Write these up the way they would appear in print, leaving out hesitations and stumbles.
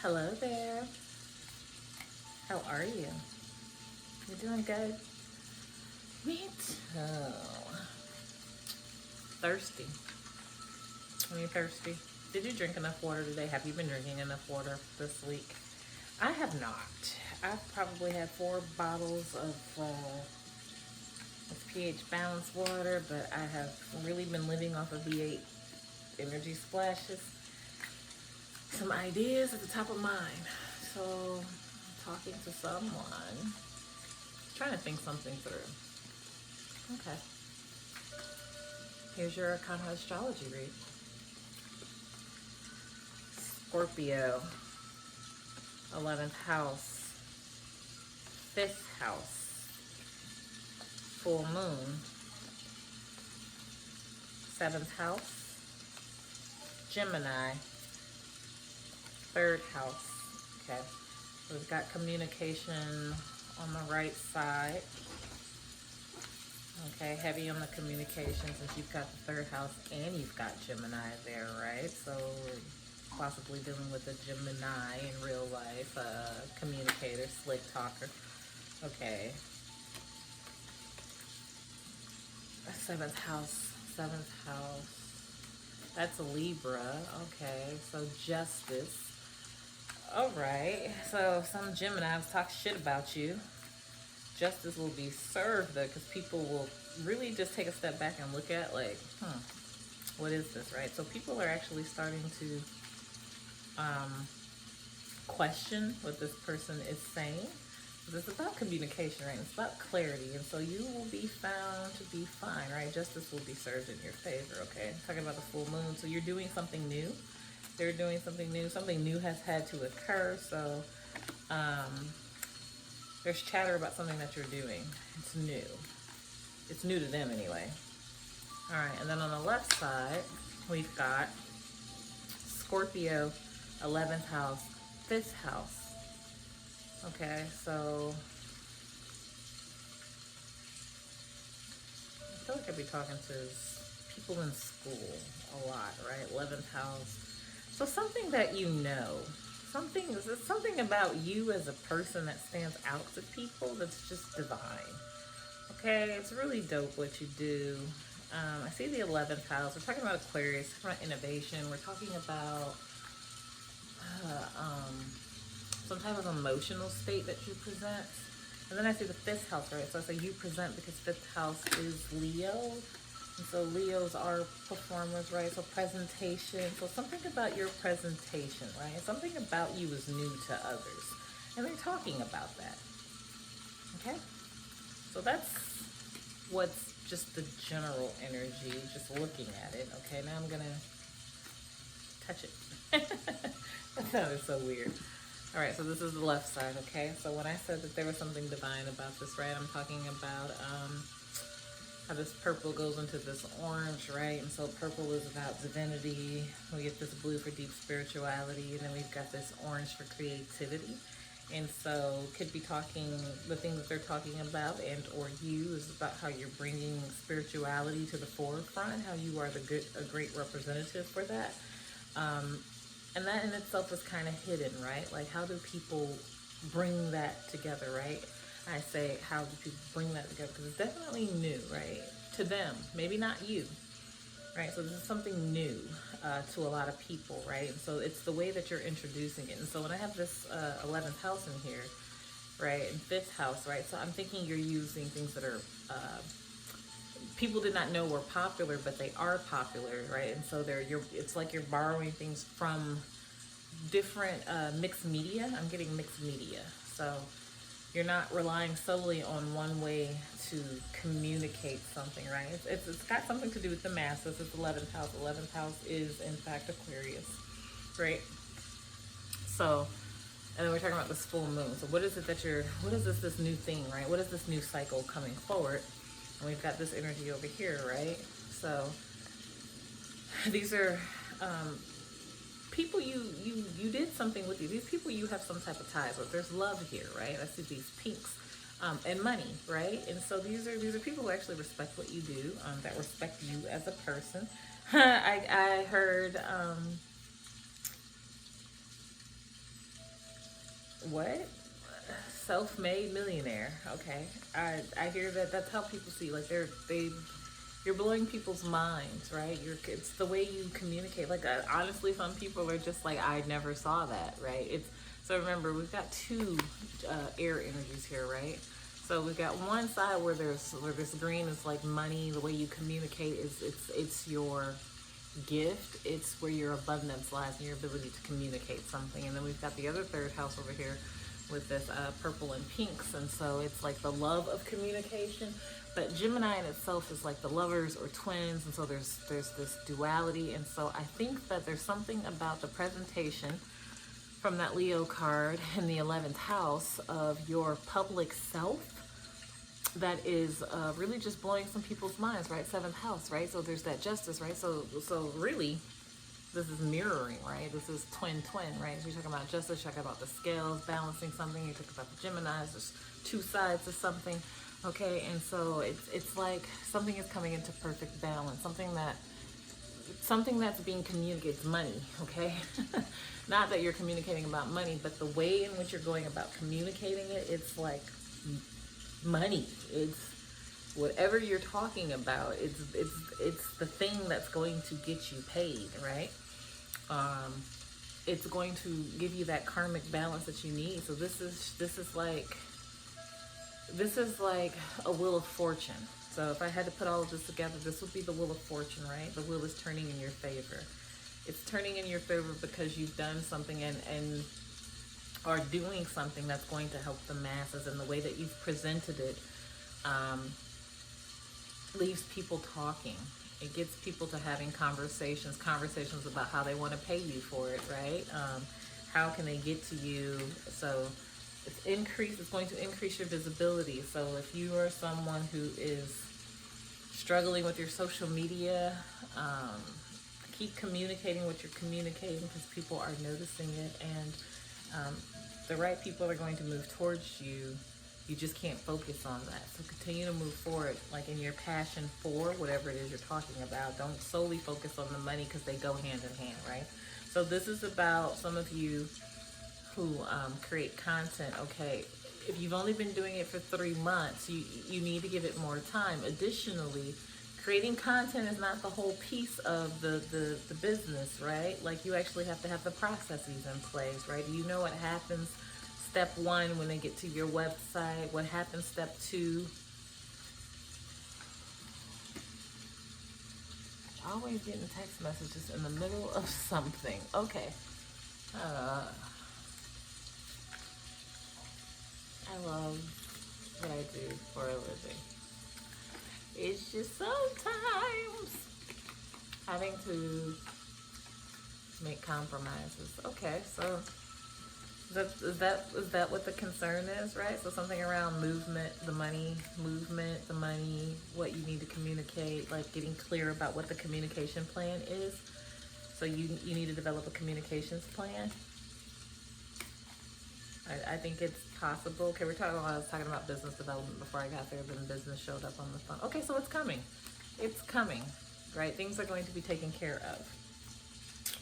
Hello there. How are you? You doing good? Me too. Thirsty. Are you thirsty? Did you drink enough water today? Have you been drinking enough water this week? I have not. I've probably had 4 bottles of pH balanced water, but I have really been living off of V8 energy splashes. Some ideas at the top of mind. So, talking to someone, trying to think something through. Okay. Here's your kind of astrology read. Scorpio, 11th house, 5th house, full moon, 7th house, Gemini, 3rd house. Okay, so we've got communication on the right side. Okay, heavy on the communication since you've got the 3rd house and you've got Gemini there, right? So possibly dealing with a Gemini in real life, communicator, slick talker. Okay. 7th house. That's a Libra. Okay, so justice. All right, so some Geminis talk shit about you. Justice will be served though, because people will really just take a step back and look at like, what is this, right? So people are actually starting to question what this person is saying. It's about communication, right? It's about clarity, and so you will be found to be fine, right? Justice will be served in your favor, okay? Talking about the full moon, so you're doing something new. They're doing something new. Something new has had to occur, so there's chatter about something that you're doing. It's new. It's new to them anyway. All right, and then on the left side, we've got Scorpio, 11th house, 5th house. Okay, so I feel like I'd be talking to people in school a lot, right? 11th house. So something that you know, something about you as a person that stands out to people that's just divine. Okay, it's really dope what you do. I see the 11th house. We're talking about Aquarius, we're talking about innovation. We're talking about some type of emotional state that you present. And then I see the 5th house, right? So I say you present because 5th house is Leo. And so Leos are performers, right? So presentation. So something about your presentation, right? Something about you is new to others. And they're talking about that. Okay? So that's what's just the general energy, just looking at it. Okay, now I'm gonna touch it. That sounded so weird. All right, so this is the left side, okay? So when I said that there was something divine about this, right, I'm talking about how this purple goes into this orange, right? And so purple is about divinity. We get this blue for deep spirituality, and then we've got this orange for creativity. And so could be talking, the things that they're talking about and or you is about how you're bringing spirituality to the forefront, how you are a great representative for that. And that in itself is kind of hidden, right? Like, how do people bring that together, right? I say, how do people bring that together? Because it's definitely new, right? To them, maybe not you, right? So this is something new to a lot of people, right? And so it's the way that you're introducing it. And so when I have this 11th house in here, right, and 5th house, right? So I'm thinking you're using things that are people did not know were popular, but they are popular, right? And so it's like you're borrowing things from different mixed media. I'm getting mixed media. So you're not relying solely on one way to communicate something, right? It's got something to do with the masses. It's 11th house. 11th house is, in fact, Aquarius, right? So, and then we're talking about this full moon. So what is it that what is this new thing, right? What is this new cycle coming forward? And we've got this energy over here, right? So these are people you did something with these people you have some type of ties with. There's love here, right? I see these pinks and money, right? And so these are people who actually respect what you do, that respect you as a person. I heard What? Self-made millionaire. Okay. I hear that that's how people see, like, you're blowing people's minds, right? It's the way you communicate. Like, honestly, some people are just like, I never saw that, right? So remember, we've got two air energies here, right? So we've got one side where this green is like money. The way you communicate is it's your gift. It's where your abundance lies and your ability to communicate something. And then we've got the other third house over here with this purple and pinks, and so it's like the love of communication. But Gemini in itself is like the lovers or twins, and so there's this duality. And so I think that there's something about the presentation from that Leo card in the 11th house of your public self that is really just blowing some people's minds, right? 7th house, right? So there's that justice, right? So really, this is mirroring, right? This is twin, right? So you're talking about justice, you're talking about the scales, balancing something. You're talking about the Geminis, there's two sides of something, okay? And so it's like something is coming into perfect balance, something that's being communicated. It's money, okay? Not that you're communicating about money, but the way in which you're going about communicating it, it's like money. It's whatever you're talking about. It's the thing that's going to get you paid, right? It's going to give you that karmic balance that you need. So this is like a wheel of fortune. So if I had to put all of this together, this would be the wheel of fortune, right? The wheel is turning in your favor. It's turning in your favor because you've done something and are doing something that's going to help the masses, and the way that you've presented it leaves people talking. It gets people to having conversations about how they want to pay you for it, right? How can they get to you? So it's going to increase your visibility. So if you are someone who is struggling with your social media, keep communicating what you're communicating, because people are noticing it, and the right people are going to move towards you. You just can't focus on that. So continue to move forward, like in your passion for whatever it is you're talking about. Don't solely focus on the money, because they go hand in hand, right? So this is about some of you who create content. Okay, if you've only been doing it for 3 months, you need to give it more time. Additionally, creating content is not the whole piece of the business, right? Like, you actually have to have the processes in place, right? Do you know what happens step 1 when they get to your website? What happens step 2? Always getting text messages in the middle of something. Okay. I love what I do for a living. It's just sometimes having to make compromises. Okay, so is that what the concern is, right? So something around movement, the money, what you need to communicate, like getting clear about what the communication plan is. So you need to develop a communications plan. I think it's possible. Okay, I was talking about business development before I got there, then business showed up on the phone. Okay, so it's coming. It's coming, right? Things are going to be taken care of,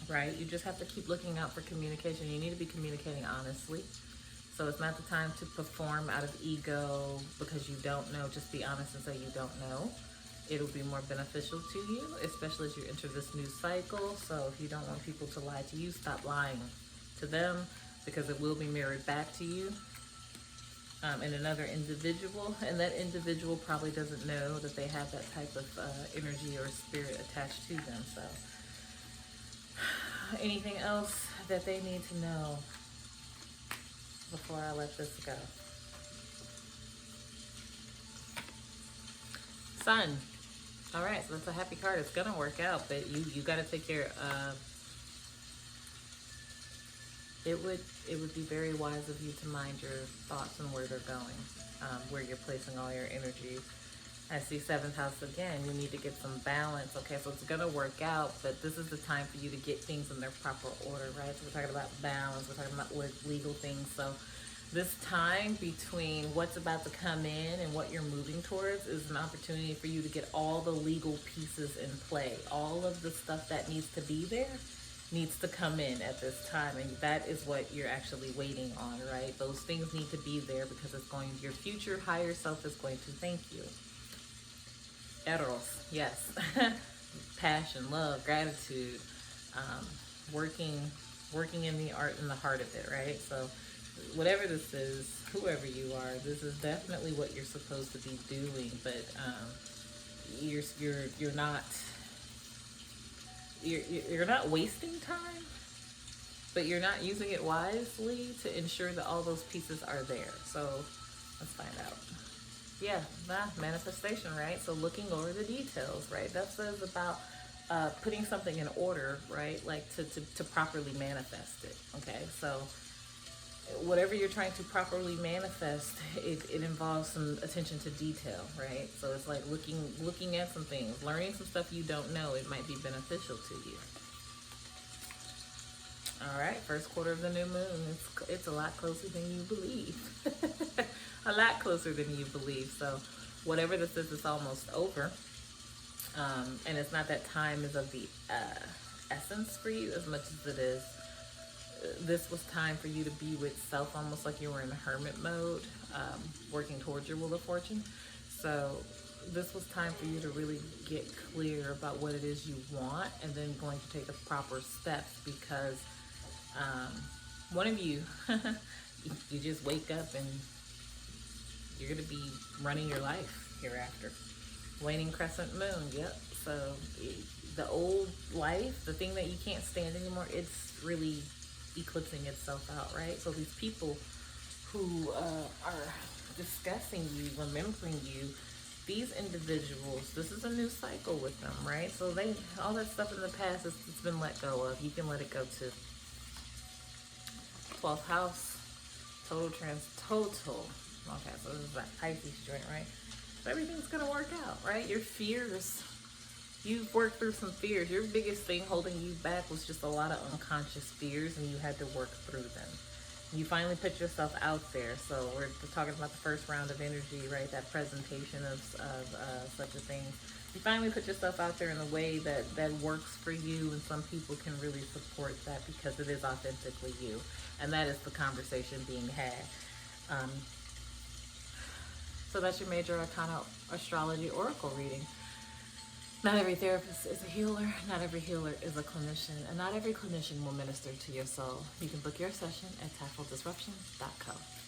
right? You just have to keep looking out for communication. You need to be communicating honestly. So it's not the time to perform out of ego because you don't know. Just be honest and say you don't know. It'll be more beneficial to you, especially as you enter this new cycle. So if you don't want people to lie to you, stop lying to them, because it will be mirrored back to you in another individual, and that individual probably doesn't know that they have that type of energy or spirit attached to them. So anything else that they need to know before I let this go? Sun. All right, so that's a happy card. It's gonna work out, but you got to take care of. It would be very wise of you to mind your thoughts and where they're going, where you're placing all your energy. I see 7th house again. You need to get some balance. Okay, so it's gonna work out, but this is the time for you to get things in their proper order, right? So we're talking about balance. We're talking about legal things. So this time between what's about to come in and what you're moving towards is an opportunity for you to get all the legal pieces in play. All of the stuff that needs to be there needs to come in at this time, and that is what you're actually waiting on, right? Those things need to be there because it's going, your future higher self is going to thank you. Eros, yes. Passion, love, gratitude, working in the art and the heart of it, right? So whatever this is, whoever you are, this is definitely what you're supposed to be doing, but you're not wasting time, but you're not using it wisely to ensure that all those pieces are there. So let's find out. Yeah, manifestation, right? So looking over the details, right? That says about putting something in order, right? Like to properly manifest it, okay? So whatever you're trying to properly manifest, it involves some attention to detail, right? So it's like looking at some things, learning some stuff you don't know. It might be beneficial to you. All right, first quarter of the new moon. It's a lot closer than you believe. A lot closer than you believe. So whatever this is, it's almost over. And it's not that time is of the essence for you as much as it is. This was time for you to be with self, almost like you were in hermit mode, working towards your wheel of fortune. So this was time for you to really get clear about what it is you want, and then going to take the proper steps, because one of you, you just wake up and you're going to be running your life hereafter. Waning crescent moon, yep. So the old life, the thing that you can't stand anymore, it's really eclipsing itself out, right? So these people who are discussing you, remembering you, these individuals, this is a new cycle with them, right? So all that stuff in the past, it's been let go of. You can let it go to 12th house, total. Okay, so this is that Pisces joint, right? So everything's gonna work out, right? Your fears, you've worked through some fears. Your biggest thing holding you back was just a lot of unconscious fears, and you had to work through them. You finally put yourself out there. So we're talking about the first round of energy, right? That presentation of such a thing. You finally put yourself out there in a way that works for you, and some people can really support that because it is authentically you. And that is the conversation being had. So that's your major arcana astrology oracle reading. Not every therapist is a healer, not every healer is a clinician, and not every clinician will minister to your soul. You can book your session at tactfuldisruption.co.